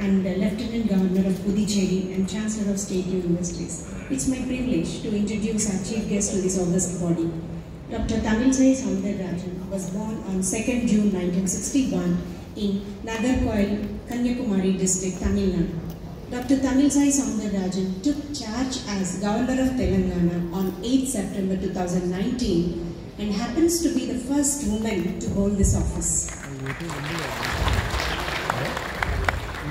and Lieutenant Governor of Puducherry and Chancellor of State Universities. It's my privilege to introduce our chief guest to this august body. Dr. Tamilsai Soundararajan was born on 2nd June 1961 in Nagarkoil, Kanyakumari district, Tamil Nadu. Dr. Tamilsai Soundararajan took charge as Governor of Telangana on 8 September 2019 and happens to be the first woman to hold this office.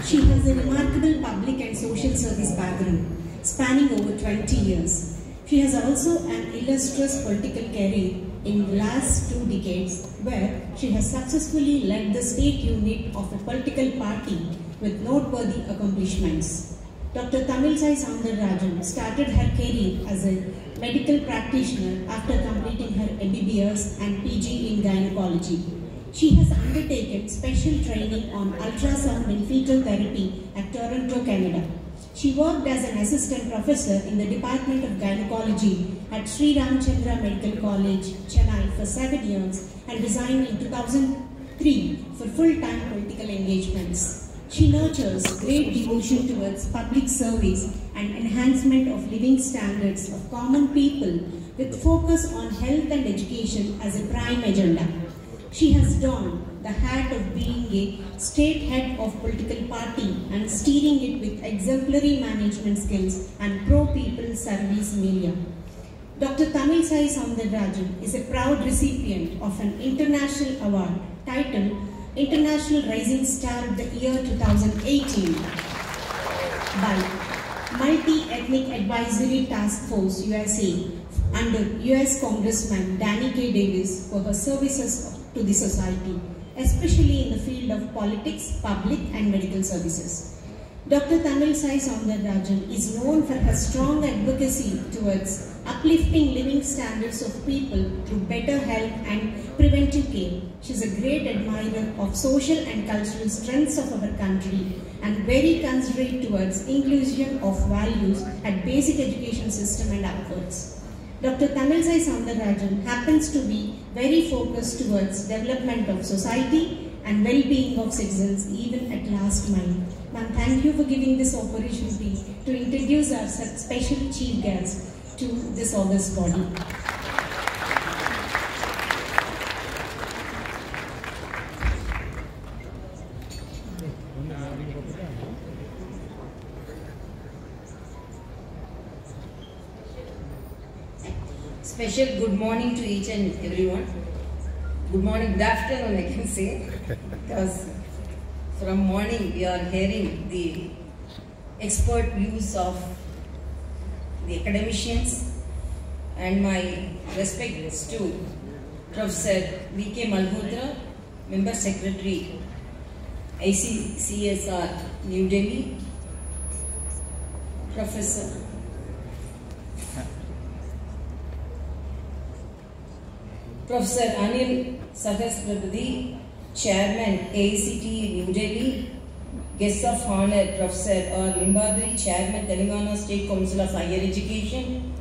She has a remarkable public and social service background spanning over 20 years. She has also an illustrious political career in the last 2 decades where she has successfully led the state unit of a political party with noteworthy accomplishments. Dr. Tamilsai Soundararajan started her career as a medical practitioner after completing her MBBS and PG in gynecology. She has undertaken special training on ultrasound and fetal therapy at Toronto, Canada. She worked as an assistant professor in the Department of Gynecology at Sri Ramchandra Medical College, Chennai for 7 years and resigned in 2003 for full-time political engagements. She nurtures great devotion towards public service and enhancement of living standards of common people with focus on health and education as a prime agenda. She has donned the hat of being a state head of political party and steering it with exemplary management skills and pro-people service milieu. Dr. Tamilsai Soundararajan is a proud recipient of an international award titled International Rising Star of the Year 2018 by Multi-Ethnic Advisory Task Force USA under US Congressman Danny K. Davis for her services to the society, especially in the field of politics, public and medical services. Dr. Tamilsai Soundararajan is known for her strong advocacy towards uplifting living standards of people through better health and preventive care. She is a great admirer of social and cultural strengths of our country and very considerate towards inclusion of values at basic education system and upwards. Dr. Tamilsai Soundararajan happens to be very focused towards development of society and well-being of citizens even at last mile. Ma'am, thank you for giving this opportunity to introduce our special chief guest to this august body. Special good morning to each and everyone. Good morning, good afternoon I can say, because from morning we are hearing the expert views of the academicians, and my respects to Professor V.K. Malhotra, Member Secretary ICCSR New Delhi, Professor Anil Sahasrapati, Chairman AICTE New Delhi, Guest of Honor Professor R. Limbadri, Chairman Telangana State Council of Higher Education,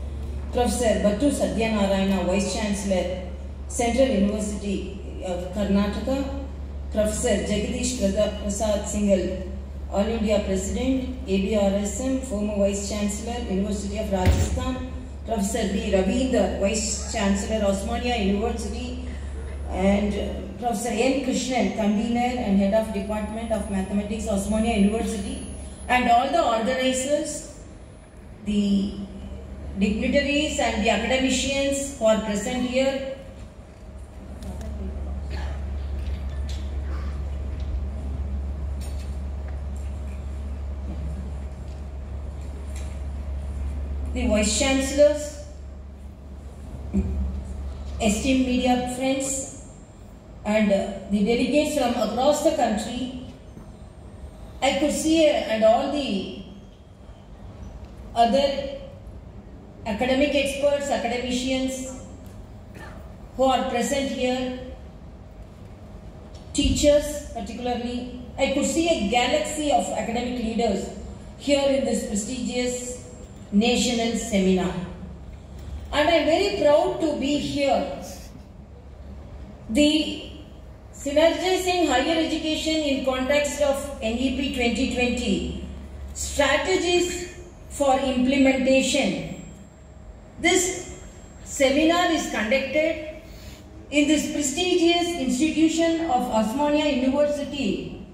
Professor Battu Satyanarayana, Vice Chancellor Central University of Karnataka, Professor Jagadish Prasad Singhal, All India President, ABRSM, former Vice Chancellor, University of Rajasthan, Professor B. Ravindra, Vice Chancellor, Osmania University, and Professor N. Krishnan, Convener and Head of Department of Mathematics, Osmania University, and all the organizers, the dignitaries and the academicians who are present here. The Vice Chancellors, esteemed media friends, and the delegates from across the country, I could see, and all the other academic experts, academicians who are present here, teachers particularly. I could see a galaxy of academic leaders here in this prestigious national seminar. And I am very proud to be here. The synergizing higher education in context of NEP 2020, strategies for implementation. This seminar is conducted in this prestigious institution of Osmania University,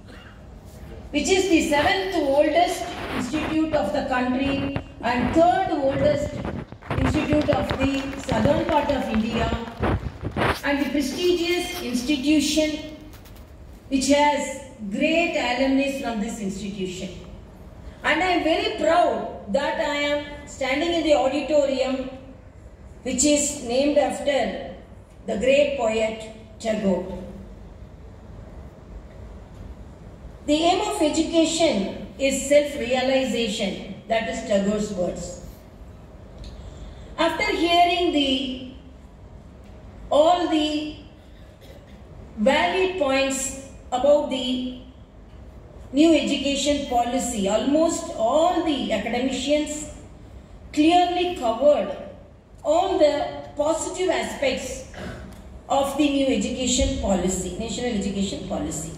which is the 7th oldest institute of the country and 3rd oldest institute of the southern part of India, and the prestigious institution which has great alumni from this institution. And I am very proud that I am standing in the auditorium which is named after the great poet Tagore. The aim of education is self-realization. That is Tagore's words. After hearing all the valid points about the new education policy, almost all the academicians clearly covered all the positive aspects of the new education policy, national education policy.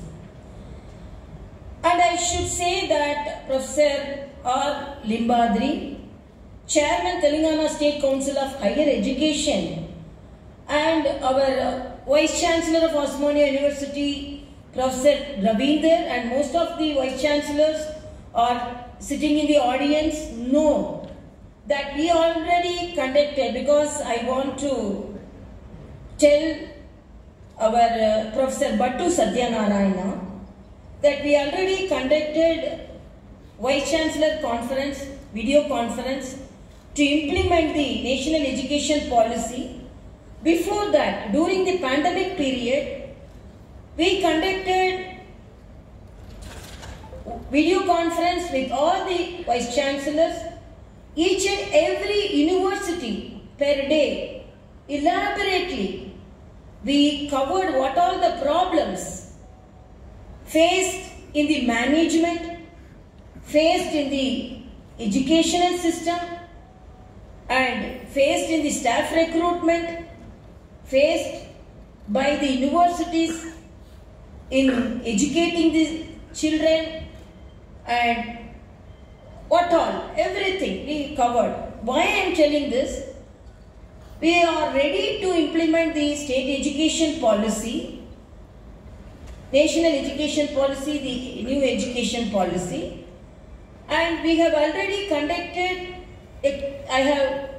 And I should say that Professor R. Limbadri, Chairman Telangana State Council of Higher Education, and our Vice Chancellor of Osmania University, Professor Ravinder, and most of the Vice Chancellors are sitting in the audience, know that we already conducted, because I want to tell our Professor Battu Satyanarayana that we already conducted Vice Chancellor conference, video conference to implement the national education policy. Before that, during the pandemic period, we conducted video conference with all the Vice Chancellors, each and every university per day, elaborately. We covered what all the problems faced in the management, faced in the educational system, and faced in the staff recruitment, faced by the universities in educating the children, and what all, everything we covered. Why I am telling this? We are ready to implement the state education policy, national education policy, the new education policy, and we have already conducted, I have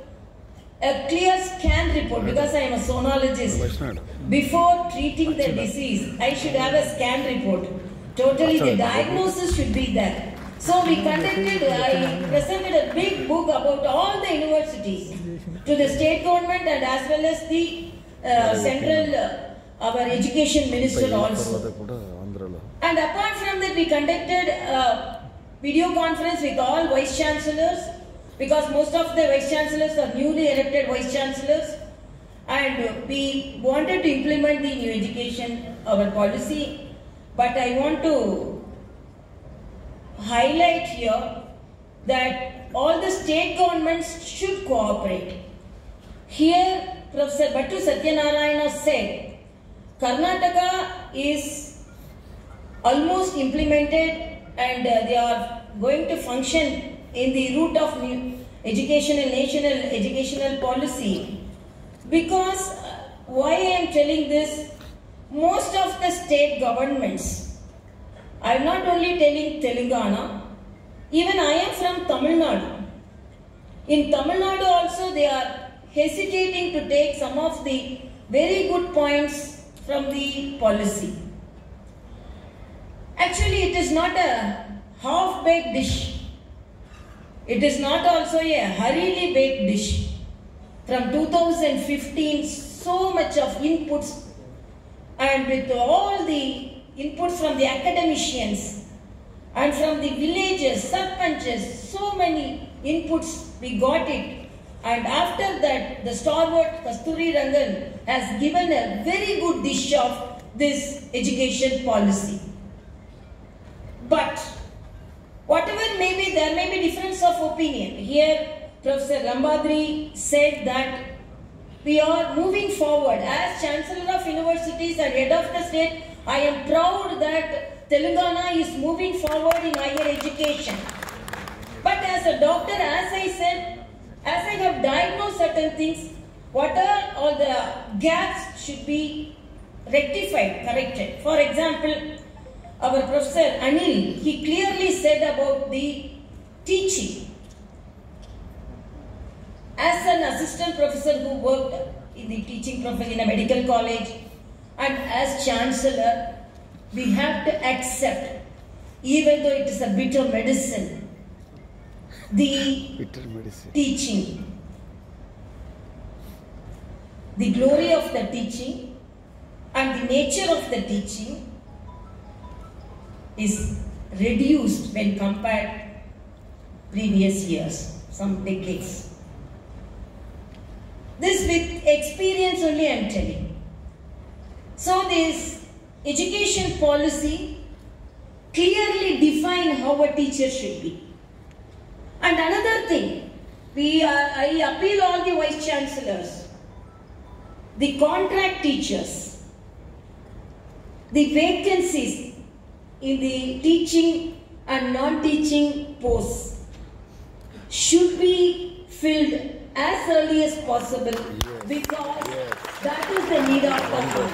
a clear scan report because I am a sonologist. Before treating the disease, I should have a scan report. Totally the diagnosis should be there. So we conducted, I presented a big book about all the universities to the state government and as well as the central, our education minister also. And apart from that, we conducted a video conference with all Vice Chancellors, because most of the Vice Chancellors are newly elected Vice Chancellors, and we wanted to implement the new education, our policy. But I want to highlight here that all the state governments should cooperate. Here, Professor Battu Satyanarayana said, Karnataka is almost implemented and they are going to function in the route of new educational, national educational policy. Because why I am telling this, most of the state governments, I am not only telling Telangana, even I am from Tamil Nadu. In Tamil Nadu also they are hesitating to take some of the very good points from the policy. Actually, it is not a half-baked dish. It is not also a hurriedly baked dish. From 2015, so much of inputs, and with all the inputs from the academicians and from the villages, sarpanches, so many inputs, we got it. And after that, the stalwart Kasturi Rangan has given a very good dish of this education policy. But whatever may be, there may be difference of opinion. Here, Professor Limbadri said that we are moving forward as Chancellor of Universities and Head of the State I am proud that Telangana is moving forward in higher education. But as a doctor, as I said, as I have diagnosed certain things, what are all the gaps should be rectified, corrected. For example, our Professor Anil, he clearly said about the teaching. As an assistant professor who worked in the teaching profession in a medical college and as chancellor, we have to accept, even though it is a bitter medicine, the teaching, the glory of the teaching and the nature of the teaching is reduced when compared previous years, some decades. This with experience only I am telling. So this education policy clearly define how a teacher should be. And another thing, I appeal all the vice chancellors, the contract teachers, the vacancies in the teaching and non-teaching posts should be filled as early as possible, because that is the need of the hour.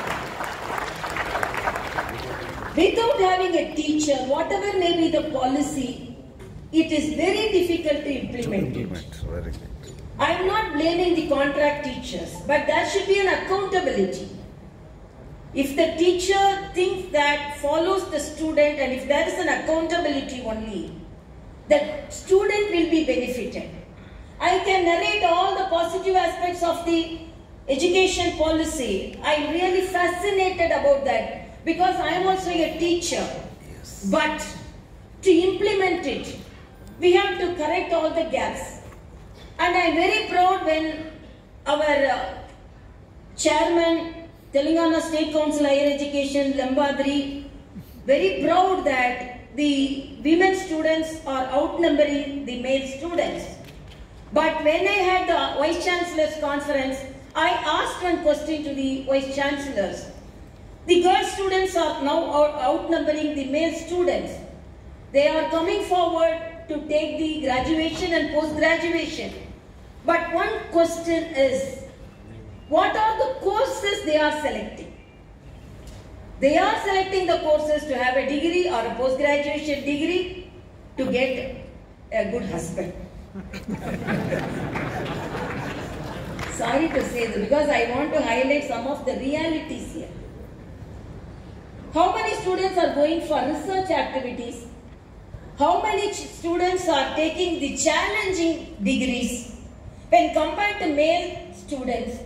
Without having a teacher, whatever may be the policy, it is very difficult to implement it. I am not blaming the contract teachers, but there should be an accountability. If the teacher thinks that follows the student, and if there is an accountability only, the student will be benefited. I can narrate all the positive aspects of the education policy. I am really fascinated about that because I am also a teacher. But to implement it, we have to correct all the gaps. And I am very proud when our chairman, Telangana State Council Higher Education, Limbadri, very proud that the women students are outnumbering the male students. But when I had the Vice Chancellor's conference, I asked one question to the Vice Chancellors. The girl students are now outnumbering the male students. They are coming forward to take the graduation and post-graduation. But one question is, what are the courses they are selecting? They are selecting the courses to have a degree or a post-graduation degree to get a good husband. Sorry to say this because I want to highlight some of the realities here. How many students are going for research activities? How many students are taking the challenging degrees? When compared to male students,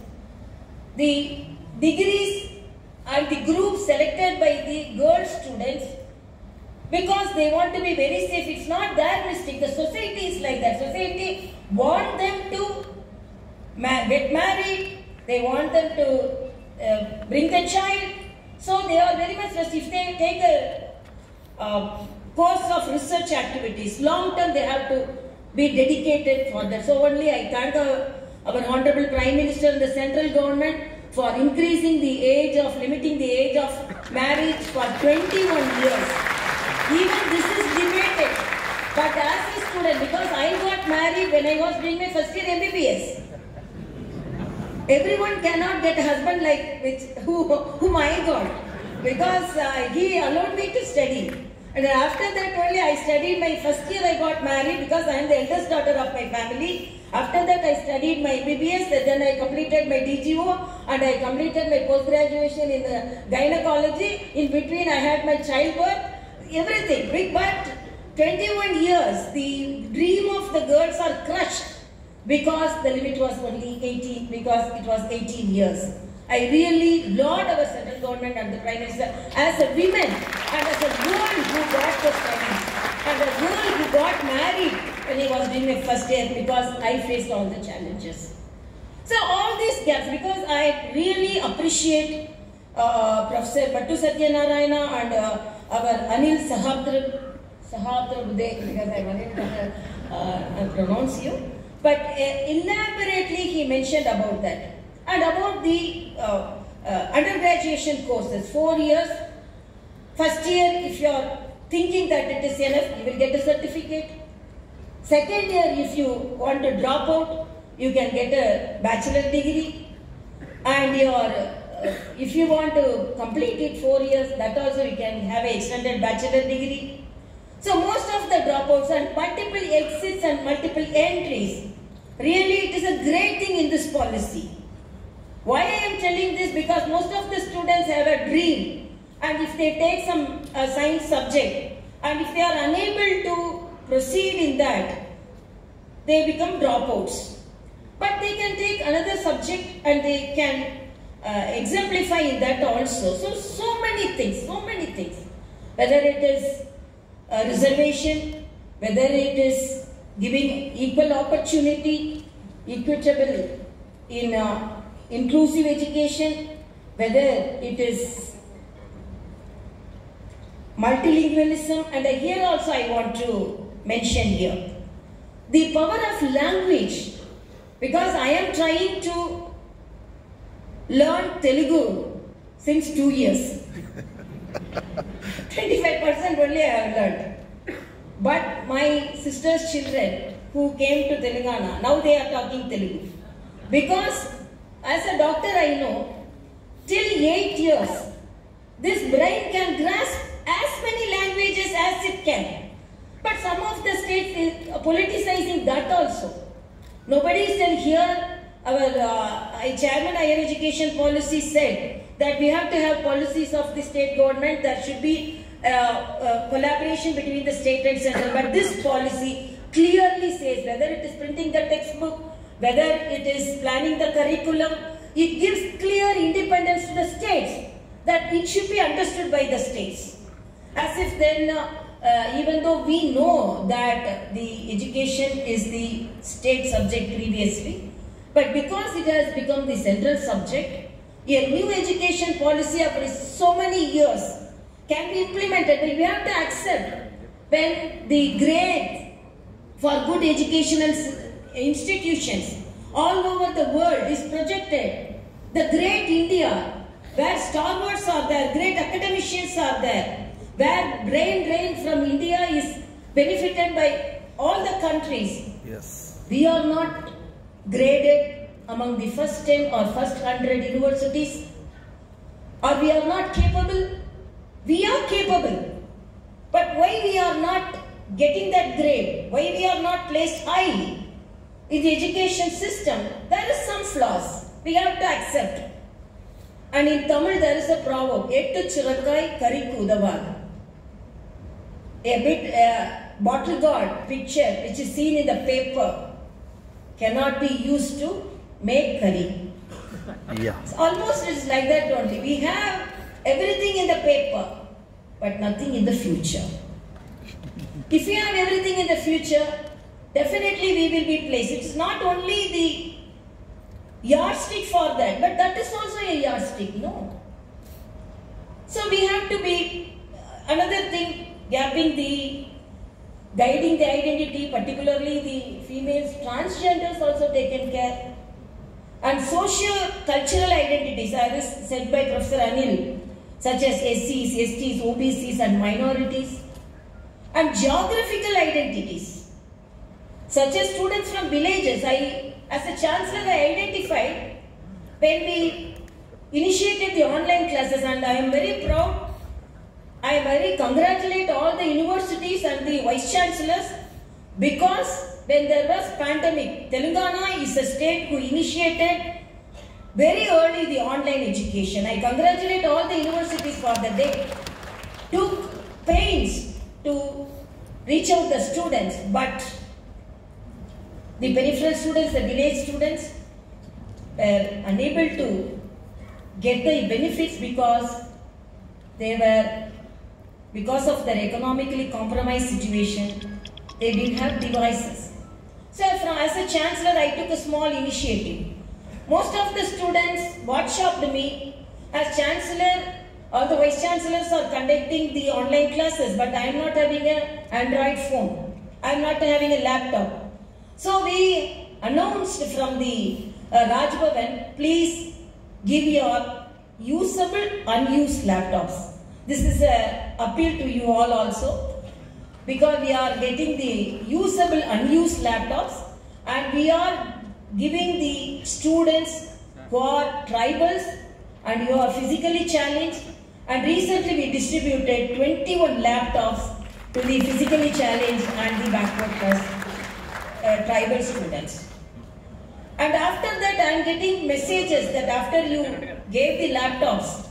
the degrees and the group selected by the girl students, because they want to be very safe, it's not their mistake. The society is like that. Society want them to get married, they want them to bring the child. So they are very much stressed. If they take a course of research activities, long term they have to be dedicated for that. So only I thank our Honorable Prime Minister and the central government for increasing the age of, limiting the age of marriage for 21 years. Even this is debated. But as a student, because I got married when I was doing my first year MBBS. Everyone cannot get a husband like whom I got, because he allowed me to study. And after that only I studied my first year. I got married because I am the eldest daughter of my family. After that I studied my MBBS, then I completed my DGO and I completed my post-graduation in gynecology. In between I had my childbirth, everything. But 21 years, the dream of the girls are crushed because the limit was only 18, because it was 18 years. I really laud our central government and the Prime Minister as a woman and as a girl who got the studies and a girl who got married when he was doing my first year, because I faced all the challenges. So all these gaps, because I really appreciate Professor Pattu Satyanarayana and our Anil Sahabdar, because I wanted to pronounce you. But elaborately he mentioned about that. And about the undergraduation courses, 4 years First year, if you are thinking that it is enough, you will get a certificate. Second year, if you want to drop out, you can get a bachelor degree. And if you want to complete it 4 years, that also you can have an extended bachelor degree. So most of the dropouts and multiple exits and multiple entries, really it is a great thing in this policy. Why I am telling this? Because most of the students have a dream, and if they take some science subject, and if they are unable to proceed in that, they become dropouts. But they can take another subject and they can exemplify in that also. So many things. Whether it is a reservation, whether it is giving equal opportunity, equitable in inclusive education, whether it is multilingualism, and here also I want to mention here the power of language, because I am trying to learn Telugu since 2 years. 25% only I have learned. But my sister's children who came to Telangana, now they are talking Telugu. Because as a doctor I know, till 8 years, this brain can grasp as many languages as it can. But some of the states are politicizing that also. Nobody is still here. Our chairman higher education policy said that we have to have policies of the state government. There should be collaboration between the state and central. But this policy clearly says, whether it is printing the textbook, whether it is planning the curriculum, it gives clear independence to the states, that it should be understood by the states. As if then, even though we know that the education is the state subject previously, but because it has become the central subject, a new education policy after so many years can be implemented. But we have to accept, when the grade for good educational institutions all over the world is projected, the great India, where stalwarts are there, great academicians are there, where brain drain from India is benefited by all the countries. Yes. We are not graded among the first 10 or first 100 universities, or we are not capable. We are capable, but why we are not getting that grade? Why we are not placed high in the education system? There is some flaws. We have to accept. And in Tamil there is a proverb, Ettu Chirakai Karikku Udavad. A bottle gourd picture which is seen in the paper cannot be used to make curry. Yeah. Almost it's like that only. We have everything in the paper, but nothing in the future. If we have everything in the future, definitely we will be placed. It is not only the yardstick for that, but that is also a yardstick, no? So we have to be, another thing, guiding the identity, particularly the females, transgenders also taken care. And socio-cultural identities, as said by Professor Anil, such as SCs, STs, OBCs and minorities. And geographical identities, such as students from villages. As a chancellor, I identified when we initiated the online classes, and I am very proud. I very congratulate all the universities and the vice chancellors, because when there was pandemic, Telangana is a state who initiated very early the online education. I congratulate all the universities for that. They took pains to reach out the students, but the peripheral students, the village students were unable to get the benefits because of their economically compromised situation, they didn't have devices. So as a chancellor, I took a small initiative. Most of the students WhatsApped me. As chancellor, all the vice chancellors are conducting the online classes, but I am not having an Android phone. I am not having a laptop. So we announced from the Raj Bhavan, please give your usable, unused laptops. this is an appeal to you all also, because we are getting the usable, unused laptops, and we are giving the students who are tribals and who are physically challenged, and recently we distributed 21 laptops to the physically challenged and the backward class tribal students. And after that I am getting messages that after you gave the laptops,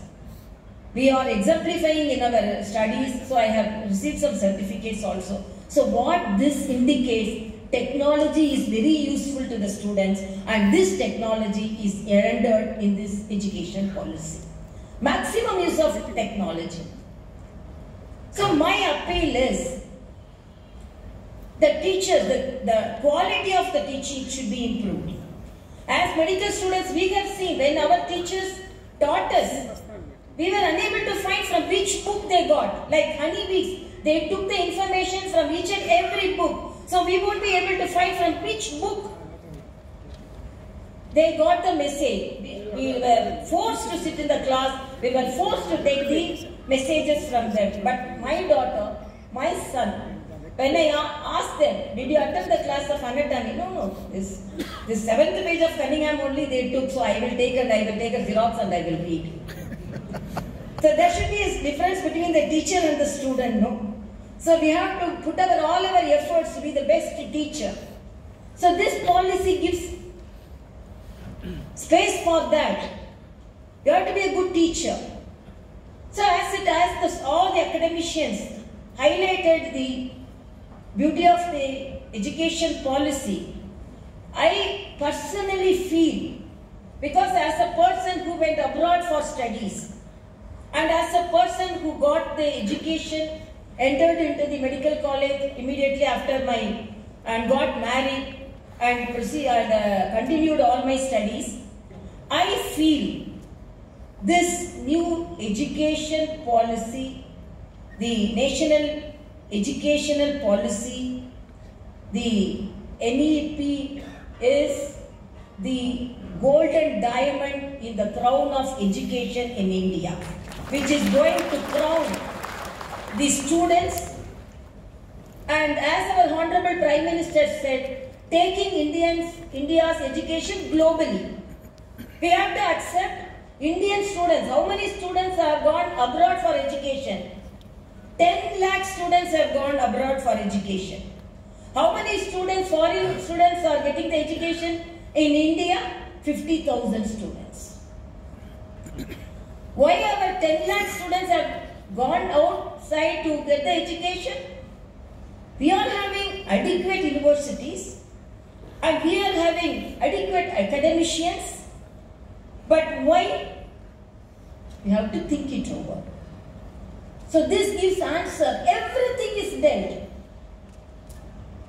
we are exemplifying in our studies, so I have received some certificates also. So what this indicates, technology is very useful to the students, and this technology is rendered in this education policy. Maximum use of technology. So my appeal is, the teachers, the quality of the teaching should be improved. As medical students, we have seen when our teachers taught us, we were unable to find from which book they got. Like honeybees, they took the information from each and every book. So we won't be able to find from which book they got the message. We were forced to sit in the class. We were forced to take the messages from them. But my daughter, my son, when I asked them, did you attend the class of anatomy? No. This 7th page of Cunningham only they took. So I will take a Xerox and I will read. So there should be a difference between the teacher and the student, no? So we have to put all our efforts to be the best teacher. So this policy gives space for that. You have to be a good teacher. So as all the academicians highlighted the beauty of the education policy, I personally feel, because as a person who went abroad for studies, and as a person who got the education, entered into the medical college immediately after and got married and continued all my studies, I feel this new education policy, the National Educational Policy, the NEP, is the golden diamond in the crown of education in India, which is going to crown the students, and as our Honorable Prime Minister said, taking India's education globally. We have to accept Indian students. How many students have gone abroad for education? 10 lakh students have gone abroad for education. How many students, foreign students, are getting the education? In India, 50,000 students. Why our 10 lakh students have gone outside to get the education? We are having adequate universities and we are having adequate academicians, but why? We have to think it over. So this gives answer. Everything is dealt.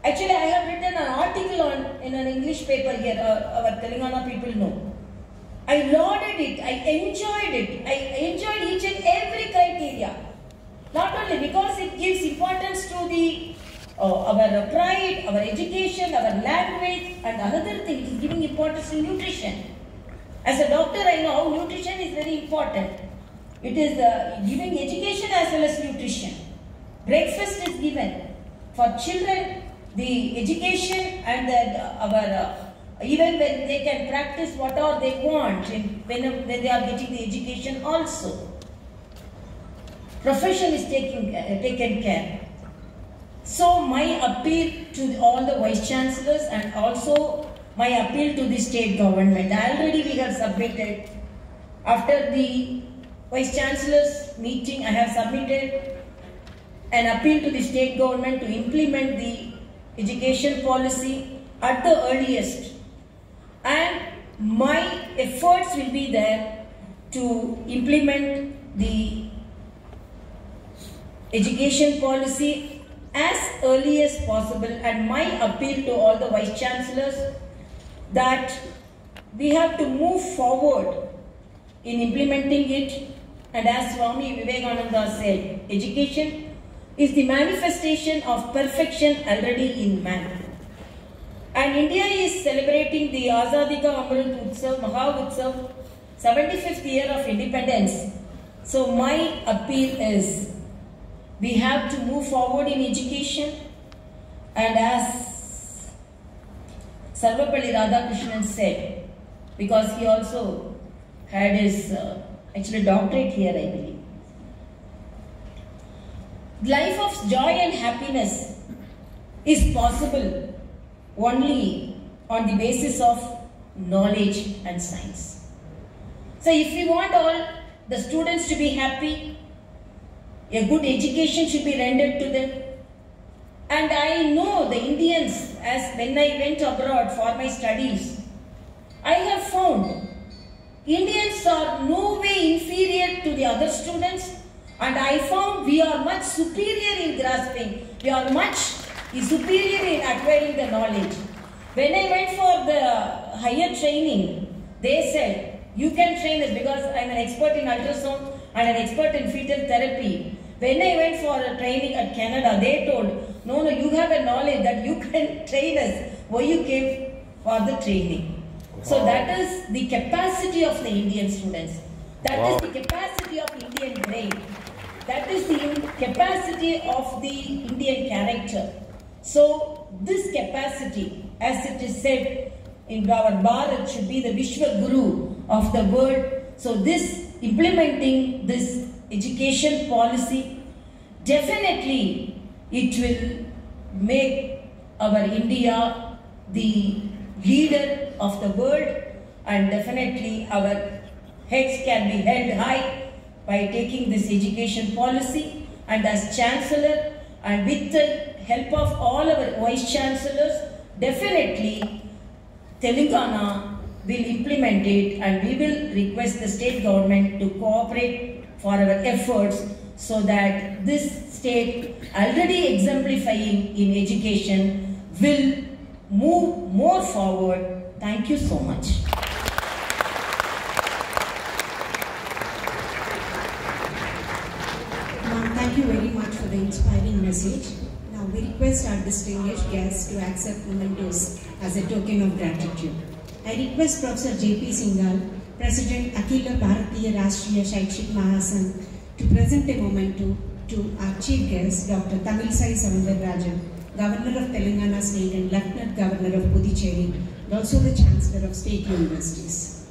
Actually, I have written an article in an English paper here, our Telangana people know. I lauded it, I enjoyed it, I enjoyed each and every criteria. Not only because it gives importance to our pride, our education, our language, and another thing, it is giving importance to nutrition. As a doctor, I know how nutrition is very important. It is giving education as well as nutrition. Breakfast is given for children, the education, and even when they can practice whatever they want, when they are getting the education also. Profession is taken care. So my appeal to all the Vice Chancellors and also my appeal to the state government. Already we have submitted, after the Vice Chancellor's meeting, I have submitted an appeal to the state government to implement the education policy at the earliest. And my efforts will be there to implement the education policy as early as possible, and my appeal to all the Vice Chancellors that we have to move forward in implementing it. And as Swami Vivekananda said, education is the manifestation of perfection already in man. And India is celebrating the Azadi Ka Amrit Utsav, Maha Utsav, 75th year of independence. So my appeal is, we have to move forward in education, and as Sarvapalli Radhakrishnan said, because he also had his actually doctorate here, I believe. Life of joy and happiness is possible only on the basis of knowledge and science. So if we want all the students to be happy, a good education should be rendered to them. And I know the Indians, as when I went abroad for my studies, I have found Indians are no way inferior to the other students, and I found we are much superior in grasping, we are much superior in acquiring the knowledge. When I went for the higher training, they said, you can train us, because I am an expert in ultrasound and an expert in fetal therapy. When I went for a training at Canada, they told, no, you have a knowledge that you can train us. Why you came for the training? So that is the capacity of the Indian students. That is the capacity of Indian brain. That is the capacity of the Indian character. So this capacity, as it is said in our Bharat, should be the Vishwa Guru of the world. So this, implementing this education policy, definitely it will make our India the leader of the world, and definitely our heads can be held high by taking this education policy. And as Chancellor, and with the help of all our Vice Chancellors, definitely Telangana will implement it, and we will request the state government to cooperate for our efforts, so that this state, already exemplifying in education, will move more forward. Thank you so much. Ma'am, thank you very much for the inspiring message. Now we request our distinguished guests to accept mementos as a token of gratitude. I request Professor J.P. Singhal, President Akhila Bharatiya Rashtriya Shaikshik Mahasangh, to present a memento to our chief guest, Dr. Tamilisai Soundararajan, Governor of Telangana State and Lieutenant Governor of Puducherry, and also the Chancellor of State Universities.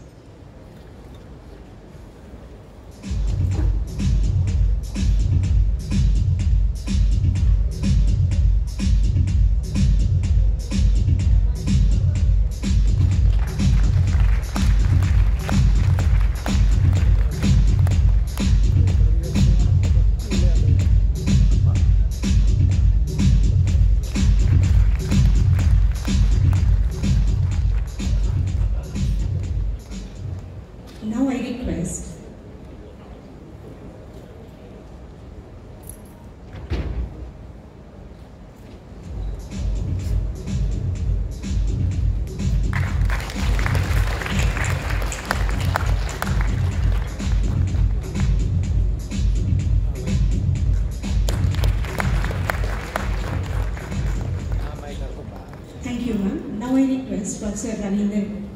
Now I request Thank you, ma'am. Now I request Professor Ravindra